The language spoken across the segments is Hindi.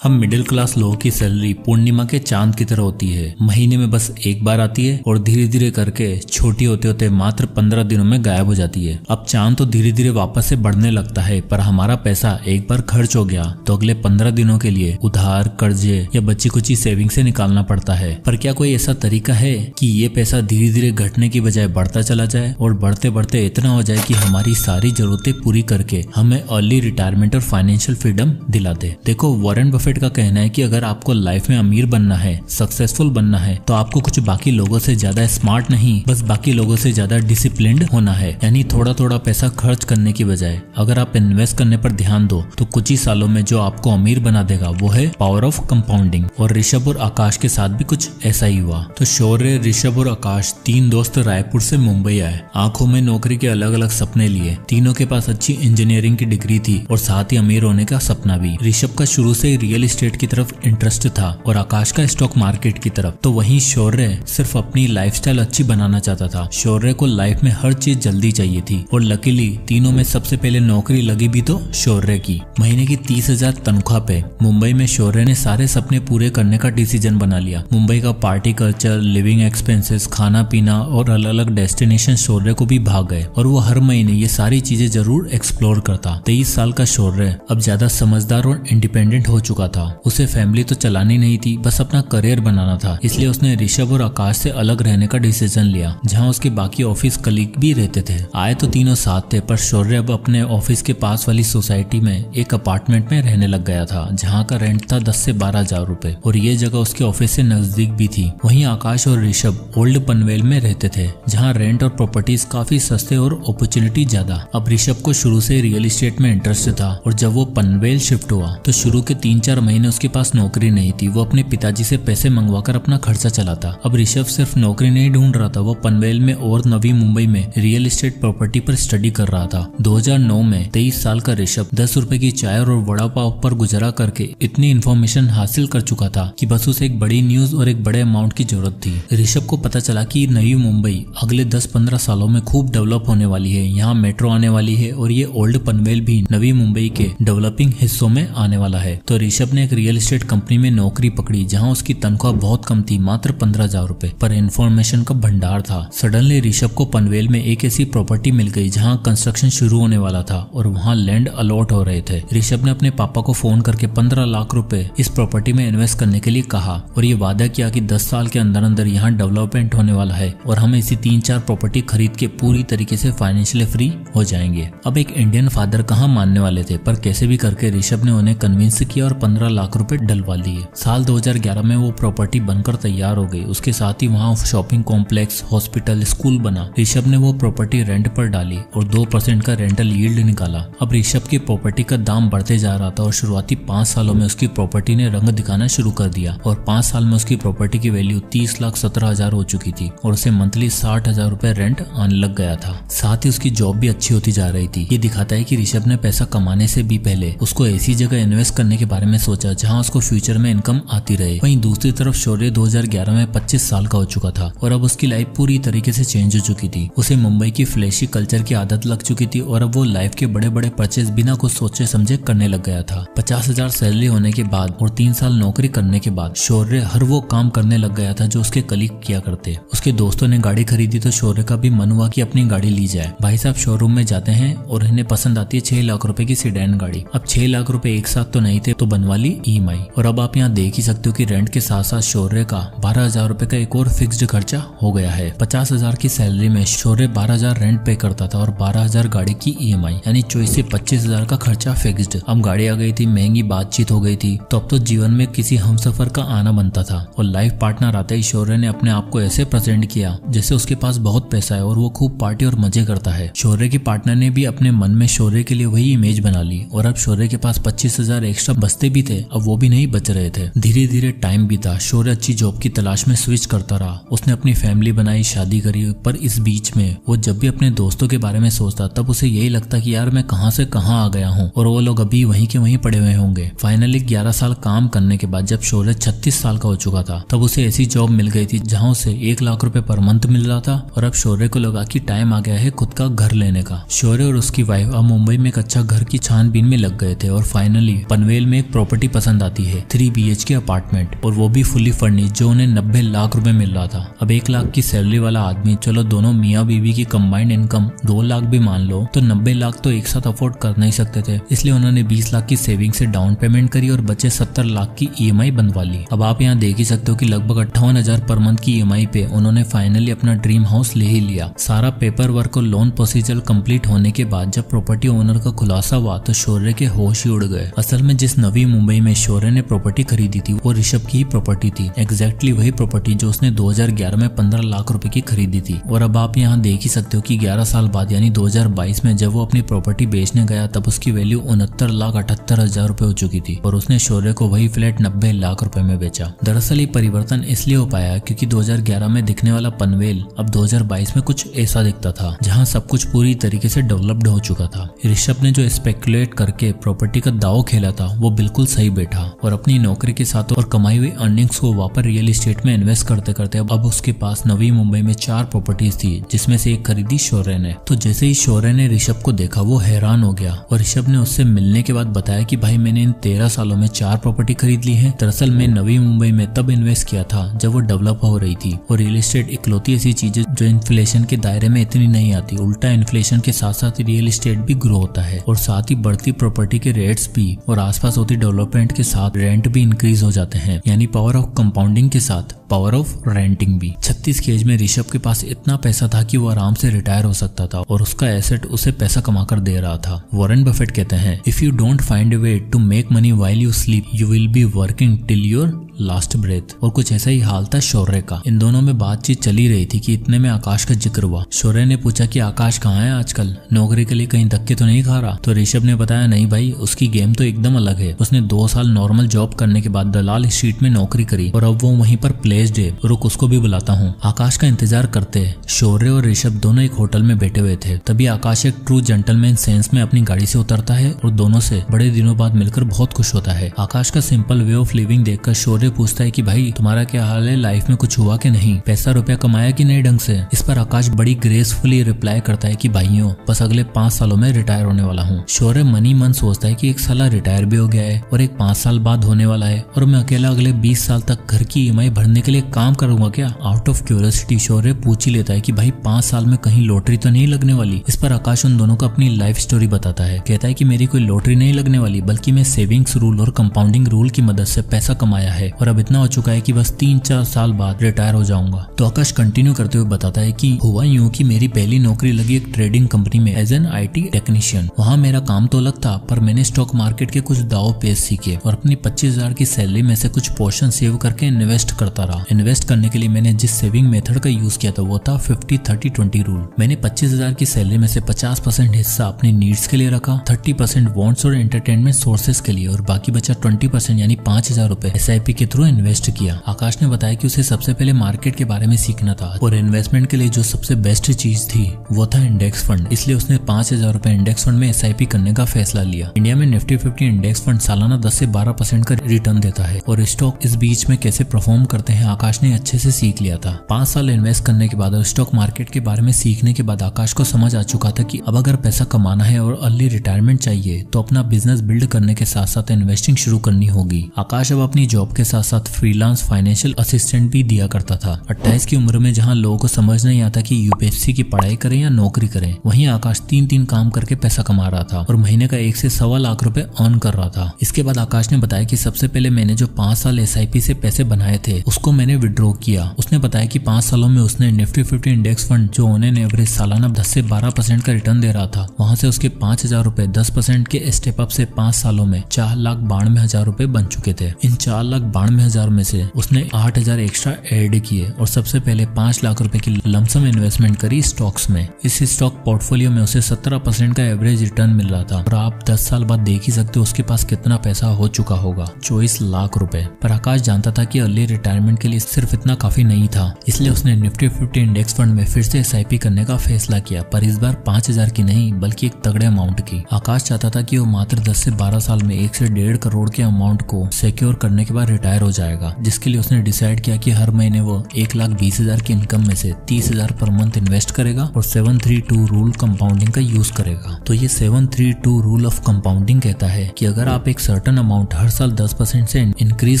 हम मिडिल क्लास लोगों की सैलरी पूर्णिमा के चांद की तरह होती है। महीने में बस एक बार आती है और धीरे धीरे करके छोटी होते होते मात्र 15 दिनों में गायब हो जाती है। अब चांद तो धीरे धीरे वापस से बढ़ने लगता है, पर हमारा पैसा एक बार खर्च हो गया तो अगले 15 दिनों के लिए उधार, कर्जे या बची कुची सेविंग से निकालना पड़ता है। पर क्या कोई ऐसा तरीका है कि ये पैसा धीरे धीरे घटने की बजाय बढ़ता चला जाए और बढ़ते बढ़ते इतना हो जाए कि हमारी सारी जरूरतें पूरी करके हमें अर्ली रिटायरमेंट और फाइनेंशियल फ्रीडम दिला दे। देखो, वॉरेन बफेट का कहना है कि अगर आपको लाइफ में अमीर बनना है, सक्सेसफुल बनना है, तो आपको कुछ बाकी लोगों से ज्यादा स्मार्ट नहीं, बस बाकी लोगों से ज्यादा डिसिप्लिन्ड होना है। यानी थोड़ा थोड़ा पैसा खर्च करने की बजाय अगर आप इन्वेस्ट करने पर ध्यान दो तो कुछ ही सालों में जो आपको अमीर बना देगा वो है पावर ऑफ कंपाउंडिंग। और ऋषभ और आकाश के साथ भी कुछ ऐसा ही हुआ। तो शौर्य, ऋषभ और आकाश तीन दोस्त रायपुर से मुंबई आए। आंखों में नौकरी के अलग अलग सपने लिए। तीनों के पास अच्छी इंजीनियरिंग की डिग्री थी और साथ ही अमीर होने का सपना भी। ऋषभ का शुरू से रियल एस्टेट की तरफ इंटरेस्ट था और आकाश का स्टॉक मार्केट की तरफ। तो वहीं शौर्य सिर्फ अपनी लाइफस्टाइल अच्छी बनाना चाहता था। शौर्य को लाइफ में हर चीज जल्दी चाहिए थी और लकीली तीनों में सबसे पहले नौकरी लगी भी तो शौर्य की। महीने की 30,000 तनख्वाह पे मुंबई में शौर्य ने सारे सपने पूरे करने का डिसीजन बना लिया। मुंबई का पार्टी कल्चर, लिविंग एक्सपेंसेस, खाना पीना और अलग अलग डेस्टिनेशन शौर्य को भी भाग गए और वो हर महीने ये सारी चीजें जरूर एक्सप्लोर करता। 23 साल का शौर्य अब ज्यादा समझदार और इंडिपेंडेंट हो चुका था। उसे फैमिली तो चलानी नहीं थी, बस अपना करियर बनाना था। इसलिए उसने ऋषभ और आकाश से अलग रहने का डिसीजन लिया, जहां उसके बाकी ऑफिस कलीग भी रहते थे। आए तो तीनों साथ थे, पर शौर्य अब अपने ऑफिस के पास वाली सोसाइटी में एक अपार्टमेंट में रहने लग गया था, जहां का रेंट था 10 से 12 हजार रुपए और ये जगह उसके ऑफिस से नजदीक भी थी। वहीं आकाश और ऋषभ ओल्ड पनवेल में रहते थे, जहाँ रेंट और प्रॉपर्टीज काफी सस्ते और अपॉर्चुनिटी ज्यादा। अब ऋषभ को शुरू से रियल एस्टेट में इंटरेस्ट था और जब वो पनवेल शिफ्ट हुआ तो शुरू के 3-4 महीने उसके पास नौकरी नहीं थी। वो अपने पिताजी से पैसे मंगवाकर अपना खर्चा चलाता। अब ऋषभ सिर्फ नौकरी नहीं ढूंढ रहा था, वो पनवेल में और नवी मुंबई में रियल एस्टेट प्रॉपर्टी पर स्टडी कर रहा था। 2009 में 23 साल का ऋषभ 10 रुपए की चाय और वड़ा पाव पर गुजारा करके इतनी इन्फॉर्मेशन हासिल कर चुका था कि बस उसे एक बड़ी न्यूज और एक बड़े अमाउंट की जरूरत थी। ऋषभ को पता चला कि नई मुंबई अगले 10-15 सालों में खूब डेवलप होने वाली है। यहाँ मेट्रो आने वाली है और ये ओल्ड पनवेल भी नवी मुंबई के डेवलपिंग हिस्सों में आने वाला है। तो ऋषभ ने एक रियल एस्टेट कंपनी में नौकरी पकड़ी, जहां उसकी तनख्वाह बहुत कम थी, मात्र 15,000 रुपए, पर इन्फॉर्मेशन का भंडार था। सडनली ऋषभ को पनवेल में एक ऐसी प्रॉपर्टी मिल गई जहां कंस्ट्रक्शन शुरू होने वाला था और वहां लैंड अलॉट हो रहे थे। ऋषभ ने अपने पापा को फोन करके 15 लाख रुपए इस प्रॉपर्टी में इन्वेस्ट करने के लिए कहा और ये वादा किया कि 10 साल के अंदर अंदर यहाँ डेवलपमेंट होने वाला है और हम इसी 3-4 प्रॉपर्टी खरीद के पूरी तरीके से फाइनेंशियली फ्री हो जाएंगे। अब एक इंडियन फादर कहाँ मानने वाले थे, पर कैसे भी करके ऋषभ ने उन्हें कन्विंस किया और 15 लाख रुपए डलवा लिए। साल 2011 में वो प्रॉपर्टी बनकर तैयार हो गई। उसके साथ ही वहाँ शॉपिंग कॉम्प्लेक्स, हॉस्पिटल, स्कूल बना। ऋषभ ने वो प्रॉपर्टी रेंट पर डाली और 2% का रेंटल यील्ड निकाला। अब ऋषभ की प्रॉपर्टी का दाम बढ़ते जा रहा था और शुरुआती 5 सालों में उसकी प्रॉपर्टी ने रंग दिखाना शुरू कर दिया और 5 साल में उसकी प्रॉपर्टी की वैल्यू 30,17,000 हो चुकी थी और उसे मंथली 60,000 रुपए रेंट आने लग गया था। साथ ही उसकी जॉब भी अच्छी होती जा रही थी। ये दिखाता है कि ऋषभ ने पैसा कमाने से भी पहले उसको ऐसी जगह इन्वेस्ट करने के बारे में सोचा जहां उसको फ्यूचर में इनकम आती रहे। वहीं दूसरी तरफ शौर्य 2011 में 25 साल का हो चुका था और अब उसकी लाइफ पूरी तरीके से चेंज हो चुकी थी। उसे मुंबई की फ्लैशी कल्चर की आदत लग चुकी थी और अब वो लाइफ के बड़े बड़े परचेज बिना कुछ सोचे समझे करने लग गया था। 50,000 सैलरी होने के बाद और 3 साल नौकरी करने के बाद शौर्य हर वो काम करने लग गया था जो उसके कलीग किया करते। उसके दोस्तों ने गाड़ी खरीदी तो शौर्य का भी मन हुआ कि अपनी गाड़ी ली जाए। भाई साहब शोरूम में जाते हैं और इन्हें पसंद आती है 6 लाख रुपए की सीडैन गाड़ी। अब 6 लाख रुपए एक साथ तो नहीं थे, तो बनवा ली EMI। और अब आप यहाँ देख ही सकते हो कि रेंट के साथ साथ शौर्य का 12,000 रुपए का एक और फिक्स्ड खर्चा हो गया है। 50,000 की सैलरी में शौर्य 12,000 रेंट पे करता था और 12,000 गाड़ी की EMI, यानी 24 से 25,000 का खर्चा फिक्स्ड। अब गाड़ी आ गई थी, महंगी बातचीत हो गई थी, तो अब तो जीवन में किसी हमसफर का आना बनता था। और लाइफ पार्टनर आते ही शौर्य ने अपने आप को ऐसे प्रेजेंट किया जैसे उसके पास बहुत पैसा है और वो खूब पार्टी और मजे करता है। शौर्य की पार्टनर ने भी अपने मन में शौर्य के लिए वही इमेज बना ली और अब शौर्य के पास 25,000 एक्स्ट्रा बचते भी थे, अब वो भी नहीं बच रहे थे। धीरे धीरे टाइम बीता। शौर्य अच्छी जॉब की तलाश में स्विच करता रहा। उसने अपनी फैमिली बनाई, शादी करी, पर इस बीच में वो जब भी अपने दोस्तों के बारे में सोचता तब उसे यही लगता कि यार मैं कहां से कहां आ गया हूं और वो लोग अभी वहीं के वहीं पड़े हुए होंगे। फाइनली 11 साल काम करने के बाद जब शौर्य 36 साल का हो चुका था तब उसे ऐसी जॉब मिल गई थी जहां उसे 1 लाख रुपए पर मंथ मिल रहा था और अब शौर्य को लगा कि टाइम आ गया है खुद का घर लेने का। शौर्य और उसकी वाइफ अब मुंबई में एक अच्छा घर की छानबीन में लग गए थे और फाइनली पनवेल में एक प्रॉपर्टी पसंद आती है, 3 BHK अपार्टमेंट, और वो भी फुली फर्निश्ड, जो उन्हें 90 लाख रुपए मिल रहा था। अब 1 लाख की सैलरी वाला आदमी, चलो दोनों मियाँ बीवी की कंबाइंड इनकम 2 लाख भी मान लो, तो 90 लाख तो एक साथ अफोर्ड कर नहीं सकते थे। इसलिए उन्होंने 20 लाख की सेविंग से डाउन पेमेंट करी और बचे 70 लाख की EMI बनवा ली। अब आप यहाँ देख ही सकते हो कि लगभग 58,000 पर मंथ की EMI पे उन्होंने फाइनली अपना ड्रीम हाउस ले ही लिया। सारा पेपर वर्क और लोन प्रोसीजर कंप्लीट होने के बाद जब प्रॉपर्टी ओनर का खुलासा हुआ तो शौर्य के होश ही उड़ गए। असल में जिस नवी मुंबई में शौर्य ने प्रॉपर्टी खरीदी थी वो ऋषभ की ही प्रॉपर्टी थी, एग्जैक्टली वही प्रॉपर्टी जो उसने 2011 में 15 लाख रुपए की खरीदी थी। और अब आप यहाँ देख ही सकते हो कि 11 साल बाद यानी 2022 में जब वो अपनी प्रॉपर्टी बेचने गया तब उसकी वैल्यू 69,78,000 रुपए हो चुकी थी और उसने शौर्य को वही फ्लैट 90 लाख रुपए में बेचा। दरअसल ये परिवर्तन इसलिए हो पाया क्योंकि 2011 में दिखने वाला पनवेल अब 2022 में कुछ ऐसा दिखता था जहाँ सब कुछ पूरी तरीके से डेवलप्ड हो चुका था। ऋषभ ने जो स्पेकुलेट करके प्रॉपर्टी का दाव खेला था वो बिल्कुल सही बैठा और अपनी नौकरी के साथ और कमाई हुई अर्निंग्स को वापस रियल एस्टेट में इन्वेस्ट करते करते अब उसके पास नवी मुंबई में 4 प्रॉपर्टीज थी, जिसमें से एक खरीदी शौर्य ने। तो जैसे ही शौर्य ने ऋषभ को देखा वो हैरान हो गया और ऋषभ ने उससे मिलने के बाद बताया कि भाई मैंने इन 13 सालों में 4 प्रॉपर्टी खरीद ली है। दरअसल मैं नवी मुंबई में तब इन्वेस्ट किया था जब वो डेवलप हो रही थी और रियल एस्टेट इकलौती ऐसी चीज है जो इन्फ्लेशन के दायरे में इतनी नहीं आती। उल्टा इन्फ्लेशन के साथ साथ रियल एस्टेट भी ग्रो होता है और साथ ही बढ़ती प्रॉपर्टी के रेट्स भी और आसपास होती डेवलपमेंट के साथ रेंट भी इंक्रीज हो जाते हैं, यानी पावर ऑफ कंपाउंडिंग के साथ पावर ऑफ रेंटिंग भी। 36 की एज में ऋषभ के पास इतना पैसा था कि वो आराम से रिटायर हो सकता था और उसका एसेट उसे पैसा कमाकर दे रहा था। वॉरेन बफेट कहते हैं, if you don't find a way to make money while you sleep you will be working till your last breath. और कुछ ऐसा ही हाल था शौर्य का। इन दोनों में बातचीत चली रही थी कि इतने में आकाश का जिक्र हुआ। शौर्य ने पूछा कि आकाश कहाँ है आजकल, नौकरी के लिए कहीं धक्के तो नहीं खा रहा? तो ऋषभ ने बताया, नहीं भाई, उसकी गेम तो एकदम अलग है। उसने 2 साल नॉर्मल जॉब करने के बाद दलाल स्ट्रीट में नौकरी करी और अब वो वहीं पर प्लेस्ड है। रुक, उसको भी बुलाता हूँ। आकाश का इंतजार करते शौर्य और ऋषभ दोनों एक होटल में बैठे हुए थे। तभी आकाश एक ट्रू जेंटलमैन सेंस में अपनी गाड़ी से उतरता है और दोनों से बड़े दिनों बाद मिलकर बहुत खुश होता है। आकाश का सिंपल वे ऑफ लिविंग देखकर शौर्य पूछता है कि भाई तुम्हारा क्या हाल है, लाइफ में कुछ हुआ कि नहीं, पैसा रुपया कमाया कि नहीं ढंग से? इस पर आकाश बड़ी ग्रेसफुली रिप्लाई करता है कि भाइयों बस अगले 5 सालों में रिटायर होने वाला हूँ। शौर्य मन ही मन सोचता है कि एक साला रिटायर भी हो गया है और एक 5 साल बाद होने वाला है और मैं अकेला अगले 20 साल तक घर की EMI भरने के लिए काम करूंगा क्या? आउट ऑफ क्यूरियोसिटी शौर्य पूछ ही लेता है कि भाई 5 साल में कहीं लॉटरी तो नहीं लगने वाली? इस पर आकाश उन दोनों को अपनी लाइफ स्टोरी बताता है। कहता है कि मेरी कोई लॉटरी नहीं लगने वाली, बल्कि मैं सेविंग्स रूल और कंपाउंडिंग रूल की मदद से पैसा कमाया है और अब इतना हो चुका है कि बस 3-4 साल बाद रिटायर हो जाऊंगा। तो आकाश कंटिन्यू करते हुए बताता है कि हुआ यूं कि मेरी पहली नौकरी लगी एक ट्रेडिंग कंपनी में एज एन IT टेक्नीशियन। वहाँ मेरा काम तो अलग था पर मैंने स्टॉक मार्केट के कुछ दाव पेच सीखे और अपनी 25,000 की सैलरी में से कुछ पोर्शन सेव करके इन्वेस्ट करता रहा। इन्वेस्ट करने के लिए मैंने जिस सेविंग मेथड का यूज किया था वो था 50-30-20 रूल। मैंने 25,000 की सैलरी में से 50% हिस्सा अपनी नीड्स के लिए रखा, 30% वॉन्ट्स और एंटरटेनमेंट सोर्सेज के लिए और बाकी बचा 20% यानी 5,000 रुपए SIP के थ्रू इन्वेस्ट किया। आकाश ने बताया कि उसे सबसे पहले मार्केट के बारे में सीखना था और इन्वेस्टमेंट के लिए जो सबसे बेस्ट चीज थी वो था इंडेक्स फंड। इसलिए उसने 5,000 रुपए इंडेक्स फंड में SIP करने का फैसला लिया। इंडिया में निफ्टी 50 इंडेक्स फंड सालाना 10 से 12% का रिटर्न देता है और स्टॉक इस बीच में कैसे परफॉर्म करते हैं आकाश ने अच्छे से सीख लिया था। 5 साल इन्वेस्ट करने के बाद और स्टॉक मार्केट के बारे में सीखने के बाद आकाश को समझ आ चुका था कि अब अगर पैसा कमाना है और अर्ली रिटायरमेंट चाहिए तो अपना बिजनेस बिल्ड करने के साथ साथ इन्वेस्टिंग शुरू करनी होगी। आकाश अब अपनी जॉब के साथ साथ फ्रीलांस फाइनेंशियल असिस्टेंट भी दिया करता था। 28 की उम्र में जहां लोगों को समझ नहीं आता कि UPSC की पढ़ाई करें या नौकरी करें, वहीं आकाश 3 काम करके पैसा कमा रहा था और महीने का 1 से सवा लाख रुपए अर्न कर रहा था। इसके बाद आकाश ने बताया कि सबसे पहले मैंने जो 5 साल SIP से पैसे बनाए थे उसको मैंने विड्रॉ किया। उसने बताया कि 5 सालों में उसने निफ्टी 50 इंडेक्स फंड जो उन्हें एवरेज सालाना 10 से 12% का रिटर्न दे रहा था वहां से उसके 5,000 रुपए 10% के स्टेप अप से 5 सालों में 4,92,000 रुपए बन चुके थे। इन 4,92,000 में से उसने 8,000 एक्स्ट्रा ऐड किए और सबसे पहले 5 लाख रुपए की लमसम इन्वेस्टमेंट करी स्टॉक्स में। इस स्टॉक पोर्टफोलियो में उसे 17% का एवरेज रिटर्न मिल रहा था और आप 10 साल बाद देख ही सकते हो उसके पास कितना पैसा हो चुका होगा, 24 लाख रुपए। पर आकाश जानता था कि अर्ली रिटायरमेंट के लिए सिर्फ इतना काफी नहीं था, इसलिए उसने निफ्टी 50 इंडेक्स फंड में फिर से SIP करने का फैसला किया, पर इस बार 5,000 की नहीं बल्कि एक तगड़े अमाउंट की। आकाश चाहता था कि वो मात्र 10 से 12 साल में 1 से 1.5 करोड़ के अमाउंट को सिक्योर करने के बाद रिटायर हो जाएगा, जिसके लिए उसने डिसाइड किया कि हर महीने वो 1,20,000 की इनकम में से 30,000 पर मंथ इन्वेस्ट करेगा और 732 रूल कंपाउंडिंग का यूज करेगा। तो ये 732 रूल ऑफ कंपाउंडिंग कहता है कि अगर आप एक सर्टेन अमाउंट हर साल 10% से इंक्रीज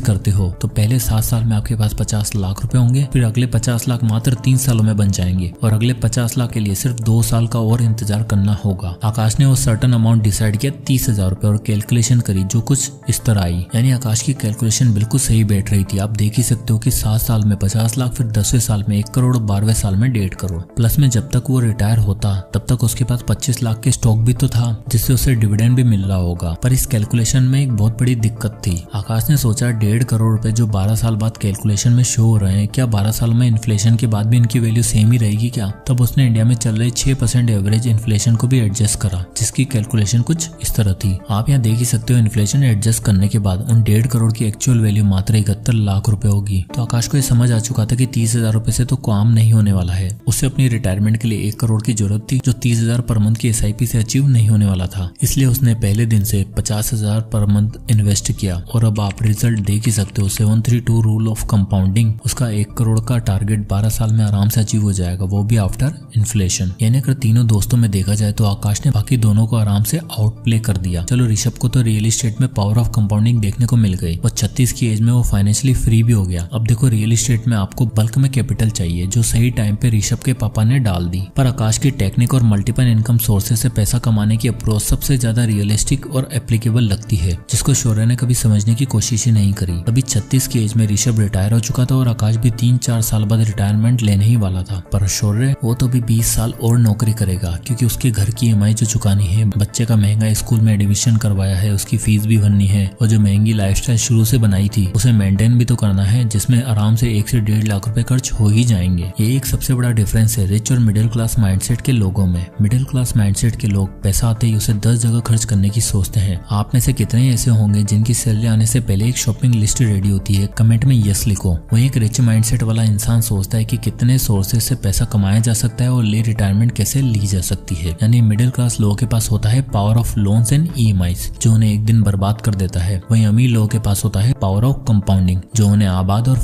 करते हो तो पहले 7 साल में आपके पास 50 लाख रुपए होंगे, फिर अगले 50 लाख मात्र 3 सालों में बन जाएंगे और अगले 50 लाख के लिए सिर्फ 2 साल का और इंतजार करना होगा। आकाश ने वो सर्टेन अमाउंट डिसाइड किया 30,000 रुपए और कैलकुलेशन करी जो कुछ इस तरह आई। यानी आकाश की कैलकुलेशन बिल्कुल सही बैठ रही थी। आप देख ही सकते हो कि 7 साल में 50 लाख, फिर 10वें साल में 1 करोड़ और 12वें साल में 1.5 करोड़। प्लस में जब तक वो रिटायर होता तब तक उसके पास 25 लाख के स्टॉक भी तो था जिससे उसे डिविडेंड भी मिल रहा होगा। पर इस कैलकुलेशन में एक बहुत बड़ी दिक्कत थी। आकाश ने सोचा 1.5 करोड़ रुपए जो 12 साल बाद कैलकुलेशन में शो हो रहे हैं, क्या 12 साल में इन्फ्लेशन के बाद भी इनकी वैल्यू सेम ही रहेगी क्या? तब उसने इंडिया में चल रही 6% एवरेज इन्फ्लेशन को भी एडजस्ट करा, जिसकी कैलकुलेशन कुछ इस तरह थी। आप यहाँ देख ही सकते हो इन्फ्लेशन एडजस्ट करने के बाद उन 1.5 करोड़ की एक्चुअल वैल्यू मात्र 71 लाख रुपए होगी। तो आकाश को ये समझ आ चुका था कि 30,000 रुपए से तो काम नहीं होने वाला है। उससे अपनी रिटायरमेंट के लिए 1 करोड़ की जरूरत थी जो 30,000 पर मंथ की SIP से अचीव नहीं होने वाला था। इसलिए उसने पहले दिन से 50,000 पर मंथ इन्वेस्ट किया और अब आप रिजल्ट देख ही सकते हो। 732 रूल ऑफ कंपाउंडिंग, उसका 1 करोड़ का टारगेट 12 साल में आराम से अचीव हो जाएगा, वो भी आफ्टर इन्फ्लेशन। यानी अगर तीनों दोस्तों में देखा जाए तो आकाश ने बाकी दोनों को आराम से आउट प्ले कर दिया। चलो ऋषभ को तो रियल एस्टेट में पावर ऑफ कंपाउंडिंग देखने को मिल गई और 36 की एज में वो फाइनेंशियली फ्री भी हो गया। अब देखो रियल एस्टेट में आपको बल्क में कैपिटल चाहिए जो सही टाइम पे ऋषभ के पापा ने डाल दी। पर आकाश की टेक्निक और मल्टीपल इनकम सोर्सेज से पैसा कमाने की अप्रोच सबसे ज्यादा रियलिस्टिक और एप्लीकेबल लगती है, जिसको शौर्य ने कभी समझने की कोशिश ही नहीं करी। अभी 36 की एज में ऋषभ रिटायर हो चुका था और आकाश भी 3-4 साल बाद रिटायरमेंट लेने ही वाला था। पर शौर्य वो तो भी 20 साल और नौकरी करेगा क्योंकि उसके घर की EMI जो चुकानी है, बच्चे का महंगा स्कूल में एडमिशन करवाया है, उसकी फीस भी भरनी है और जो महंगी लाइफस्टाइल शुरू से बनाई थी उसे मेंटेन भी तो करना है, जिसमें आराम से 1 से 1.5 लाख रुपए खर्च हो ही जाएंगे। ये एक सबसे बड़ा डिफरेंस है रिच और मिडिल क्लास माइंडसेट के लोगों में। मिडिल क्लास माइंडसेट के लोग पैसा आते ही उसे 10 जगह खर्च करने की सोचते हैं। आप में से कितने ऐसे होंगे जिनकी सैलरी आने से पहले एक शॉपिंग लिस्ट रेडी होती है? कमेंट में यस लिखो। वही एक रिच माइंडसेट वाला इंसान सोचता है कि कितने सोर्सेज से पैसा कमाया जा सकता है और ले रिटायरमेंट कैसे ली जा सकती है। यानी मिडिल क्लास लोगों के पास होता है power of loans and EMIs जो उन्हें एक दिन बर्बाद कर देता है। वहीं अमीर लोगों के पास होता है पावर ऑफ कंपाउंडिंग जो उन्हें आबाद और